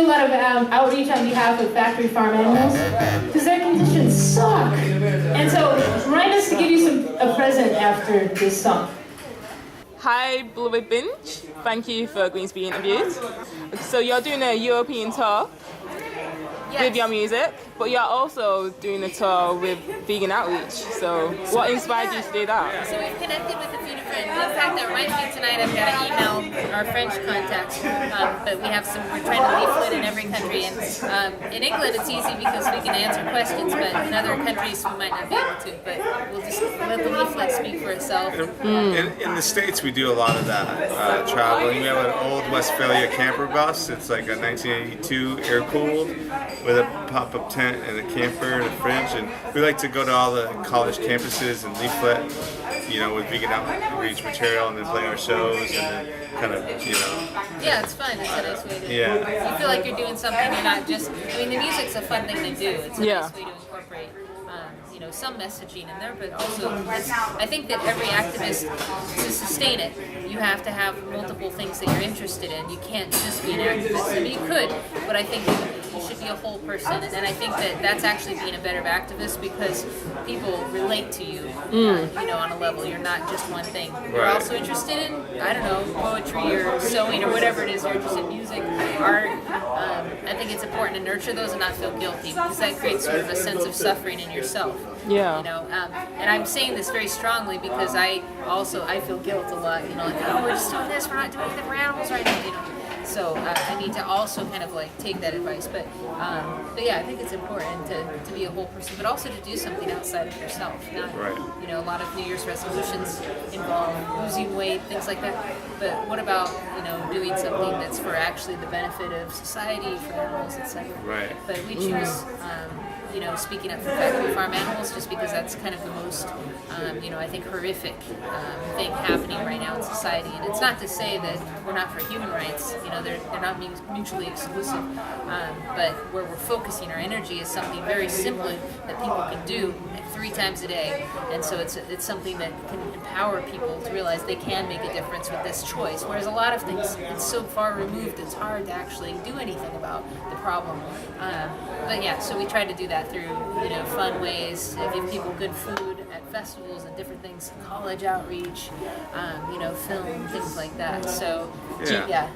do a lot of outreach on behalf of factory farm animals because their conditions suck. And so, write us to give you a present after this song. Hi, beloved Binge. Thank you for agreeing to be interviewed. So you're doing a European tour with your music, but you're also doing a tour with vegan outreach. So what inspired you to do that? So we've connected with a few different, in fact, that reminds me tonight I've got to email our French contacts, but we're trying to leaflet in every country, and in England it's easy because we can answer questions, but in other countries we might not be able to, but we'll just let the leaflet speak for itself. In the States we do a lot of that, traveling. We have an old Westphalia camper bus. It's like a 1982 air-cooled with a pop-up tent and a camper and a fridge, and we like to go to all the college campuses and leaflet, with vegan outreach material, and then play our shows, and then kind of, Yeah, it's fun. It's a nice way to. Yeah. You feel like you're doing something. You're not just. The music's a fun thing to do. It's a nice way to incorporate. Some messaging in there, but also I think that every activist, to sustain it, you have to have multiple things that you're interested in. You can't just be an activist. I mean, you could, but I think you should be a whole person, and then I think that that's actually being a better activist because people relate to you, on a level. You're not just one thing. You're also interested in, poetry or sewing or whatever it is you're interested in, music, art. I think it's important to nurture those and not feel guilty because that creates sort of a sense of suffering in yourself. Yeah. And I'm saying this very strongly because I feel guilt a lot. We're just doing this. We're not doing anything for animals right now. So I need to also kind of take that advice. But yeah, I think it's important to be a whole person, but also to do something outside of yourself. Not, a lot of New Year's resolutions involve losing weight, things like that. But what about doing something that's for actually the benefit of society, for animals, etc. Right. But we choose. Speaking up for factory farm animals, just because that's kind of the most, I think horrific thing happening right now in society. And it's not to say that we're not for human rights. They're not mutually exclusive. But where we're focusing our energy is something very simple that people can do 3 times a day. And so it's something that can empower people to realize they can make a difference with this choice. Whereas a lot of things, it's so far removed, it's hard to actually do anything about the problem. But yeah, so we try to do that through fun ways, give people good food at festivals and different things, college outreach, film, things like that. So yeah.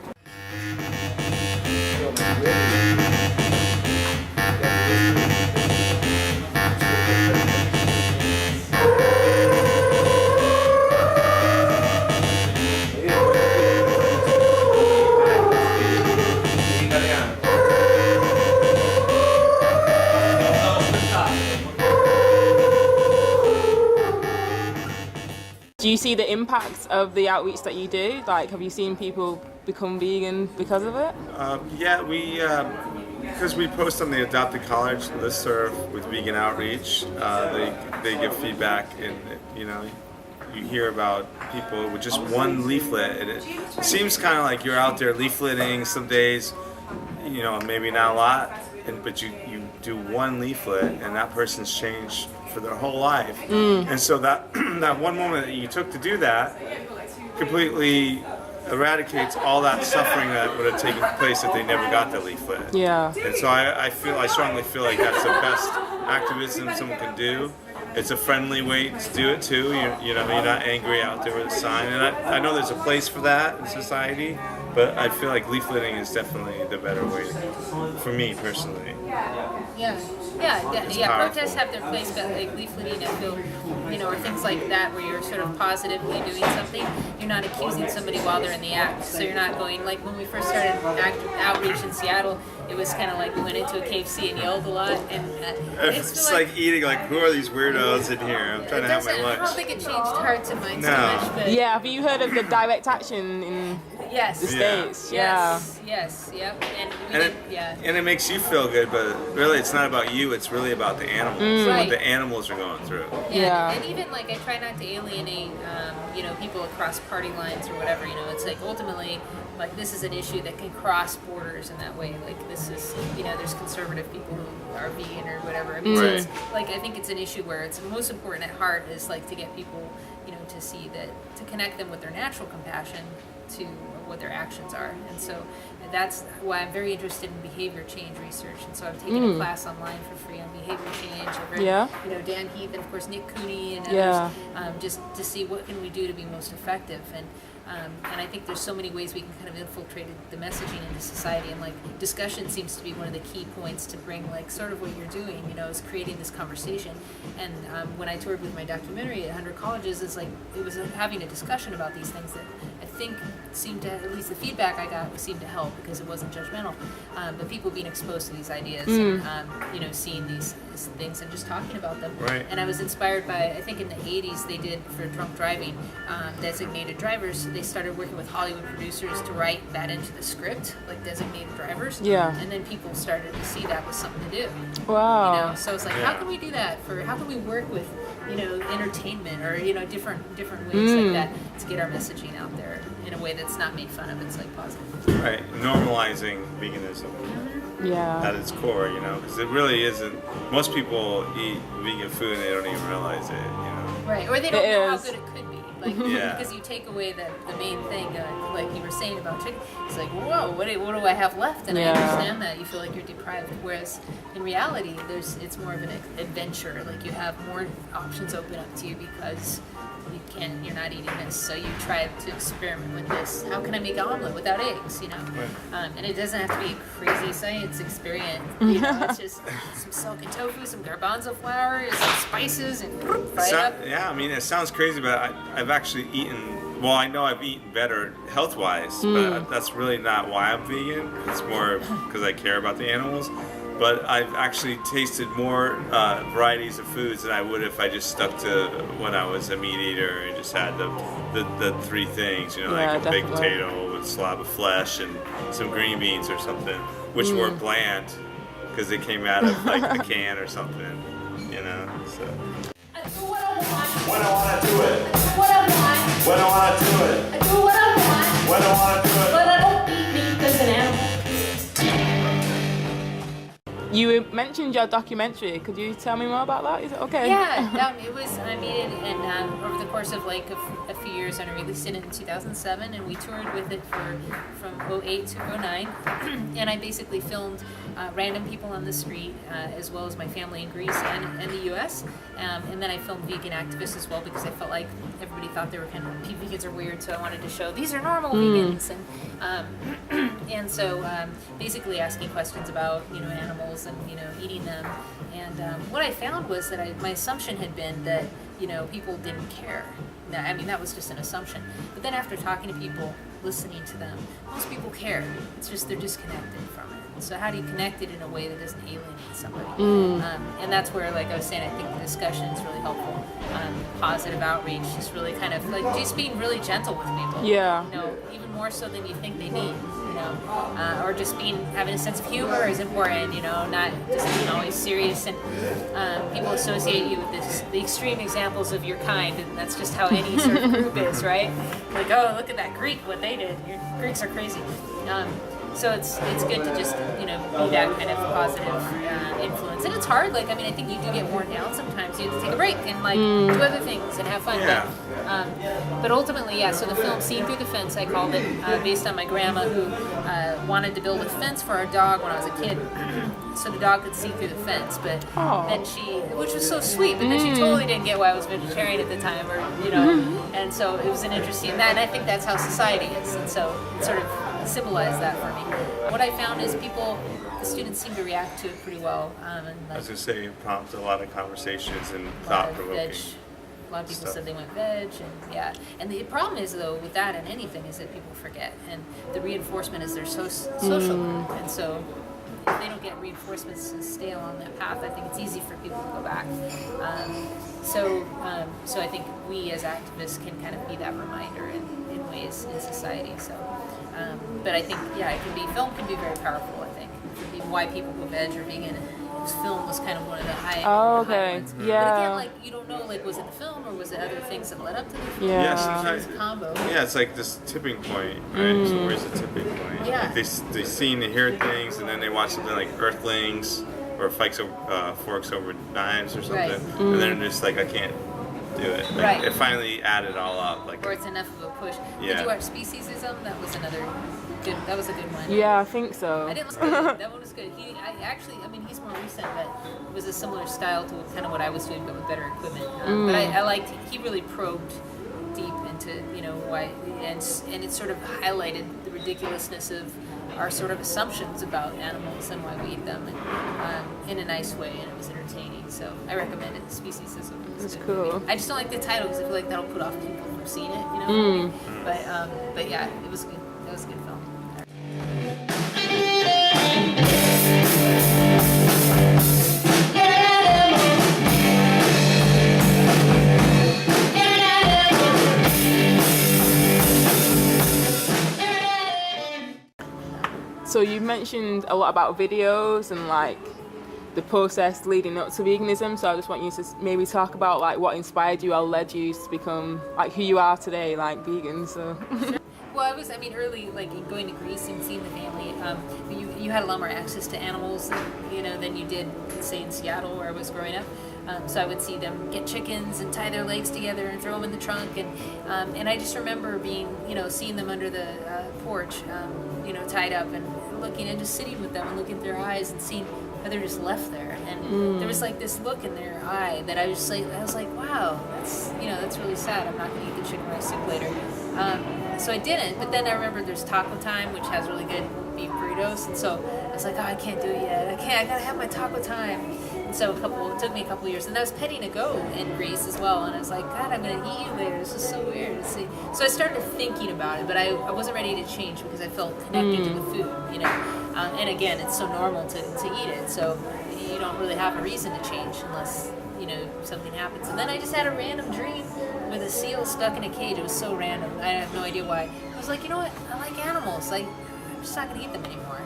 Do you see the impacts of the outreach that you do? Have you seen people become vegan because of it? Yeah, because we post on the Adopted College listserv with vegan outreach, they give feedback, and you hear about people with just one leaflet, and it seems kind of like you're out there leafleting some days, maybe not a lot, but you do one leaflet, and that person's changed for their whole life. And so that one moment that you took to do that completely eradicates all that suffering that would have taken place if they never got the leaflet. Yeah. And so I strongly feel like that's the best activism someone can do. It's a friendly way to do it too. You're not angry out there with a sign, and I know there's a place for that in society, but I feel like leafleting is definitely the better way for me personally. Yeah. Protests have their place, but leafleting, I feel, or things like that where you're sort of positively doing something. You're not accusing somebody while they're in the act, so you're not going like when we first started outreach in Seattle. It was kind of like we went into a KFC and yelled a lot, and it's like eating. Like, who are these weirdos in here? I'm trying to have my lunch. I don't think it changed hearts and minds so much. But yeah, have you heard of the direct action in the States? Yes. Yep. And it makes you feel good, but really, it's not about you. It's really about the animals. What the animals are going through. Yeah. And even I try not to alienate, people across party lines or whatever. It's like ultimately, this is an issue that can cross borders in that way. This is, there's conservative people who are vegan or whatever. I mean, so it's, I think it's an issue where it's most important at heart is to get people, to see that, to connect them with their natural compassion, to what their actions are. And so that's why I'm very interested in behavior change research. And so I've taken a class online for free on behavior change. I've read, you know, Dan Heath and of course Nick Cooney and others, just to see what can we do to be most effective. And I think there's so many ways we can kind of infiltrate the messaging into society, and like discussion seems to be one of the key points to bring, like sort of what you're doing, you know, is creating this conversation. And when I toured with my documentary at 100 colleges, it's like it was having a discussion about these things that I think seemed to, at least the feedback I got seemed to help because it wasn't judgmental, but people being exposed to these ideas and you know, seeing these things and just talking about them. Right. And I was inspired by, I think in the 80s they did for drunk driving, designated drivers. They started working with Hollywood producers to write that into the script, like designated drivers. Yeah. And then people started to see that was something to do. Wow. You know, so it's like, how can we do that? How can we work with, you know, entertainment or, you know, different ways like that to get our messaging out there in a way that's not made fun of. It's like positive. Right, normalizing veganism at its core, you know, because it really isn't. Most people eat vegan food and they don't even realize it, you know. Right, or they don't know how good it could be. Like, because you take away the main thing, like you were saying about chicken, it's like, whoa, what do I have left? And I understand that you feel like you're deprived. Whereas in reality, it's more of an adventure. Like you have more options open up to you because you're not eating this, so you try to experiment with this. How can I make an omelet without eggs? You know, and it doesn't have to be a crazy science experiment. You know, it's just some silken tofu, some garbanzo flour, some spices, and fry it up. Yeah, I mean, it sounds crazy, but I've actually eaten. Well, I know I've eaten better health-wise, but that's really not why I'm vegan. It's more because I care about the animals. But I've actually tasted more varieties of foods than I would if I just stuck to when I was a meat eater and just had the three things, you know, like a baked potato with a slab of flesh and some green beans or something, which were bland because they came out of like the can or something, you know. So. I do what I want. When I want to do it. I do what I want. When I want to do it. I do what I want. When I want to do it. But I don't eat meat as an animal. You mentioned your documentary. Could you tell me more about that? Is it okay? Yeah, it was. I mean, and over the course of like a few years, I released it in 2007, and we toured with it from 08 to 09. And I basically filmed random people on the street, as well as my family in Greece and the U.S. And then I filmed vegan activists as well because I felt like everybody thought they were kind of vegans are weird, so I wanted to show these are normal vegans, and so basically asking questions about, you know, animals and, you know, eating them. And what I found was that my assumption had been that, you know, people didn't care. Now, I mean, that was just an assumption. But then after talking to people, listening to them, most people care. It's just they're disconnected from it. So how do you connect it in a way that doesn't alienate somebody? And that's where, like I was saying, I think the discussion is really helpful. Positive outreach, just really kind of like just being really gentle with people. Yeah. You know, even more so than you think they need. You know, or just having a sense of humor is important. You know, not just being always serious. And people associate you with the extreme examples of your kind, and that's just how any sort of group is, right? Like, oh, look at that Greek, what they did. Greeks are crazy. So it's good to just, you know, be that kind of positive influence. And it's hard. Like, I mean, I think you do get worn down sometimes. You have to take a break and like do other things and have fun. Yeah. But ultimately, yeah. So the film "Seen Through the Fence," I called it, based on my grandma who wanted to build a fence for our dog when I was a kid, so the dog could see through the fence. But then which was so sweet. But then she totally didn't get why I was vegetarian at the time, or you know. And so it was an interesting that. And I think that's how society is. And so it sort of symbolized that for me. What I found is the students seem to react to it pretty well. And I was going to say, it prompted a lot of conversations and a lot of thought-provoking. A lot of people said they went veg, and yeah. And the problem is, though, with that and anything, is that people forget. And the reinforcement is they're so social. And so if they don't get reinforcements to stay along that path, I think it's easy for people to go back. So I think we as activists can kind of be that reminder in ways in society. So, but I think, yeah, film can be very powerful, I think. It can be why people go veg or vegan. This film was kind of one of the high. Oh, the high okay. ones. Yeah. But again, like, you don't know, like, was it the film or was it other things that led up to the film? Yeah. Yeah, sometimes. It's a combo. Yeah, it's like this tipping point, right? So where's the tipping point? Yeah. Like they see and they hear things, and then they watch something like Earthlings or Forks Over Knives or something, Right. and then they're just like, I can't do it. Like, Right. It finally added all up. Like, Or it's enough of a push. Yeah. Did you watch Speciesism? That was another good. That was a good one. Yeah, I think so. I didn't listen to it. That one was good. I mean, he's more recent, but it was a similar style to kind of what I was doing, but with better equipment. But I liked. He really probed deep into why, and it sort of highlighted the ridiculousness of our sort of assumptions about animals and why we eat them, and in a nice way, and it was entertaining. So I recommend it. Speciesism. That's cool. I just don't like the title because I feel like that'll put off people from seeing it. But yeah, it was good. It was a good film. So you mentioned a lot about videos and like the process leading up to veganism. So I just want you to maybe talk about like what inspired you or led you to become like who you are today, like vegan. So. Well, early, like going to Greece and seeing the family. You had a lot more access to animals, than you did, say, in Seattle where I was growing up. So I would see them get chickens and tie their legs together and throw them in the trunk, and I just remember seeing them under the porch, tied up and looking and just sitting with them and looking at their eyes and seeing how they're just left there, and there was like this look in their eye that I was like, wow, that's really sad. I'm not going to eat the chicken rice soup later. So I didn't, but then I remember there's Taco Time, which has really good beef burritos, and so I was like, oh, I can't do it yet. I gotta have my Taco Time. And so it took me a couple years, and I was petting a goat in Greece as well, and I was like, God, I'm gonna eat you later. This is so weird to see. So I started thinking about it, but I wasn't ready to change because I felt connected to the food, and again, it's so normal to eat it, so you don't really have a reason to change unless something happens. And then I just had a random dream with a seal stuck in a cage. It was so random. I have no idea why. I was like, you know what? I like animals. I'm just not gonna eat them anymore.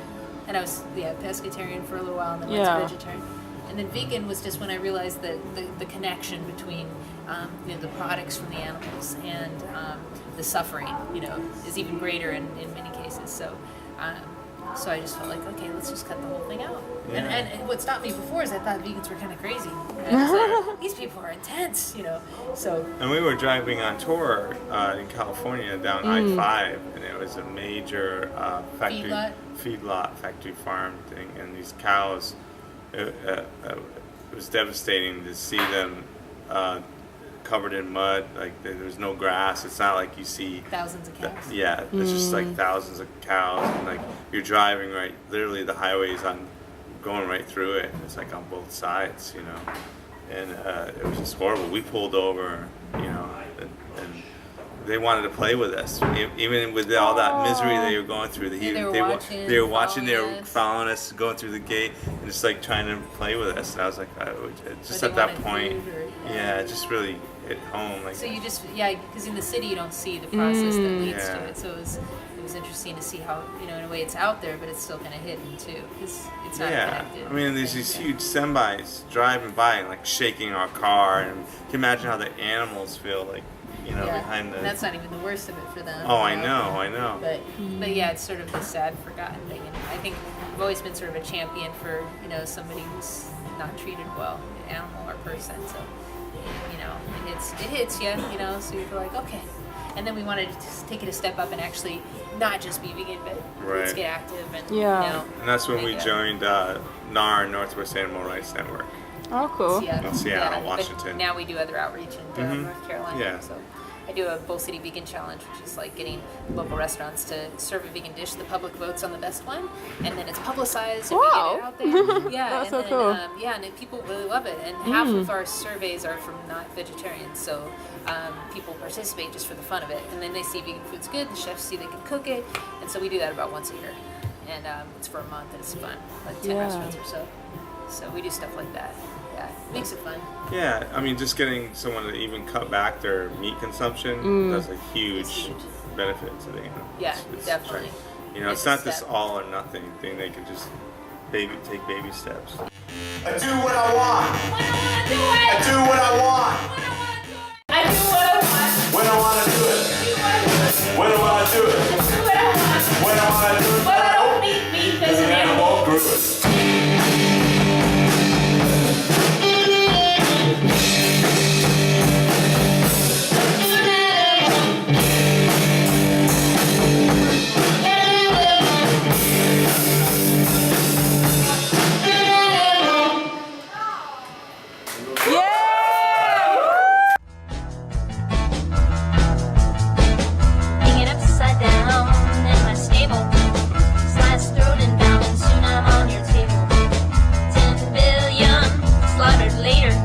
And I was pescatarian for a little while, and then went to vegetarian. And then vegan was just when I realized that the connection between the products from the animals and the suffering, is even greater in many cases. So I just felt like, okay, let's just cut the whole thing out. Yeah. And what stopped me before is I thought vegans were kind of crazy. And I was like, these people are intense, So. And we were driving on tour in California down I-5, and it was a major feedlot, factory farm thing, and these cows. It was devastating to see them covered in mud. Like there was no grass. It's not like you see thousands of cows. Yeah, it's just like thousands of cows, and like you're driving literally the highway's going right through it, and it's like on both sides, and it was just horrible. We pulled over, and they wanted to play with us, even with all that misery they were going through. They were watching, they were following us, going through the gate, and just like trying to play with us. And I was like, just at that point, it just really hit home. Like, so you just, because in the city you don't see the process that leads to it. So it was interesting to see how, in a way it's out there, but it's still kind of hidden too, because it's not connected. I mean, there's these huge semis driving by and like shaking our car, and you can imagine how the animals feel like. Behind the. And that's not even the worst of it for them. Oh, I know. But yeah, it's sort of the sad, forgotten thing. And I think I've always been sort of a champion for somebody who's not treated well, animal or person. So it hits you. So you're like, okay. And then we wanted to just take it a step up and actually not just be vegan, but let's get active and And that's when we joined NAR, Northwest Animal Rights Network. Oh, cool. Seattle, Washington. But now we do other outreach in North Carolina. Yeah. So I do a Bowl City Vegan Challenge, which is like getting local restaurants to serve a vegan dish. The public votes on the best one, and then it's publicized and we get it out there. Yeah, that's and so cool. And then people really love it. And half of our surveys are from not vegetarians, so people participate just for the fun of it. And then they see vegan food's good. The chefs see they can cook it, and so we do that about once a year. And it's for a month, and it's fun, like 10 restaurants or so. So we do stuff like that. Yeah, it makes it fun. Yeah, I mean, just getting someone to even cut back their meat consumption, that's a huge benefit to them. Yeah, definitely. It's not this all or nothing thing. They can just take baby steps. I do what I want. I do what I want. I do what I want. When I want to do it. When I want to do it. Do what I want. When I want to do it. But I don't eat meat as an animal. Grew it. slaughtered later.